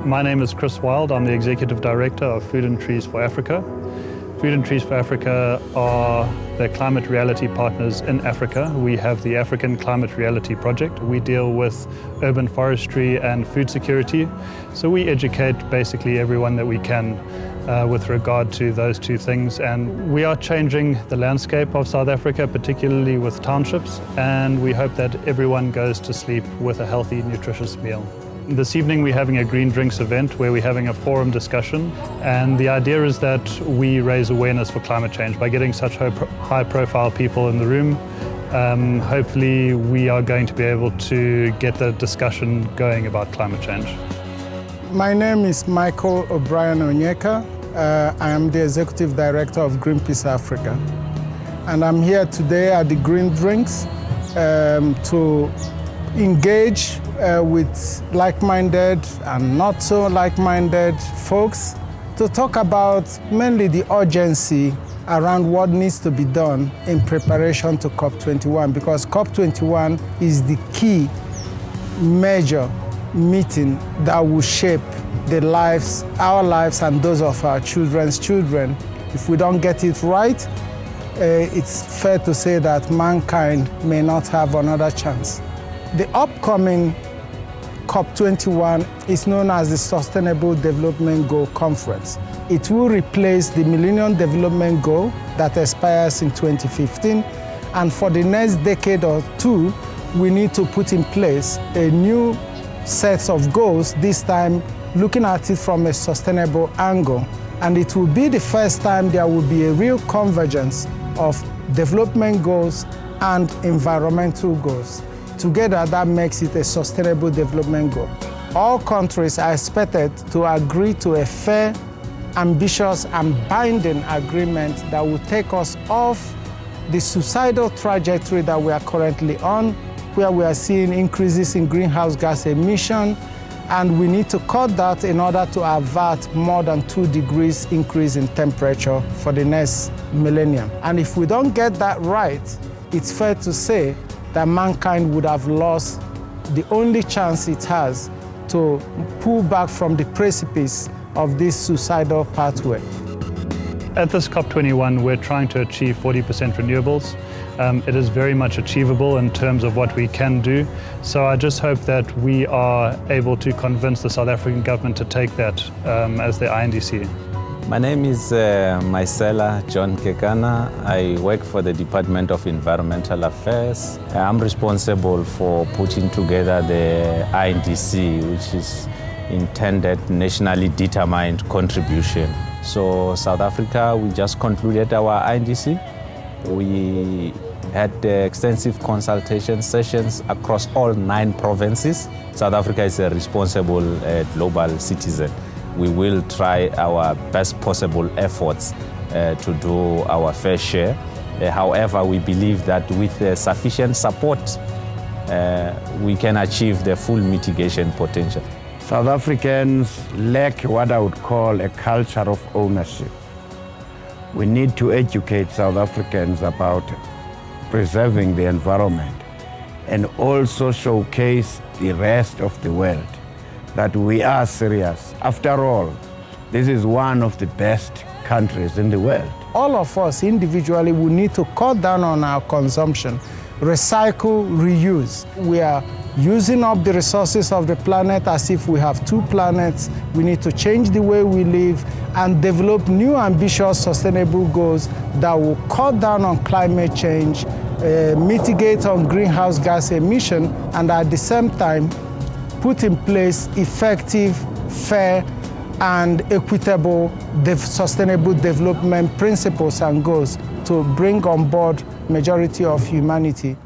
My name is Chris Wild. I'm the Executive Director of Food and Trees for Africa. Food and Trees for Africa are the climate reality partners in Africa. We have the African Climate Reality Project. We deal with urban forestry and food security. So we educate basically everyone that we can with regard to those two things. And we are changing the landscape of South Africa, particularly with townships. And we hope that everyone goes to sleep with a healthy, nutritious meal. This evening we're having a green drinks event where we're having a forum discussion, and the idea is that we raise awareness for climate change by getting such high profile people in the room. Hopefully we are going to be able to get the discussion going about climate change. My name is Michael O'Brien Onyeka. I am the Executive Director of Greenpeace Africa, and I'm here today at the Green Drinks to engage with like-minded and not so like-minded folks to talk about mainly the urgency around what needs to be done in preparation to COP21, because COP21 is the key major meeting that will shape the lives, our lives and those of our children's children. If we don't get it right, it's fair to say that mankind may not have another chance. The upcoming COP21 is known as the Sustainable Development Goal Conference. It will replace the Millennium Development Goal that expires in 2015. And for the next decade or two, we need to put in place a new set of goals, this time looking at it from a sustainable angle. And it will be the first time there will be a real convergence of development goals and environmental goals. Together, that makes it a sustainable development goal. All countries are expected to agree to a fair, ambitious, and binding agreement that will take us off the suicidal trajectory that we are currently on, where we are seeing increases in greenhouse gas emission, and we need to cut that in order to avert more than 2 degrees increase in temperature for the next millennium. And if we don't get that right, it's fair to say that mankind would have lost the only chance it has to pull back from the precipice of this suicidal pathway. At this COP21, we're trying to achieve 40% renewables. It is very much achievable in terms of what we can do. So I just hope that we are able to convince the South African government to take that as their INDC. My name is Maisela John Kekana. I work for the Department of Environmental Affairs. I'm responsible for putting together the INDC, which is intended nationally determined contribution. So South Africa, we just concluded our INDC. We had extensive consultation sessions across all 9 provinces. South Africa is a responsible global citizen. We will try our best possible efforts to do our fair share. However, we believe that with sufficient support, we can achieve the full mitigation potential. South Africans lack what I would call a culture of ownership. We need to educate South Africans about preserving the environment and also showcase the rest of the world that we are serious. After all, this is one of the best countries in the world. All of us individually will need to cut down on our consumption, recycle, reuse. We are using up the resources of the planet as if we have 2 planets. We need to change the way we live and develop new ambitious sustainable goals that will cut down on climate change, mitigate on greenhouse gas emission, and at the same time put in place effective, fair, and equitable sustainable development principles and goals to bring on board majority of humanity.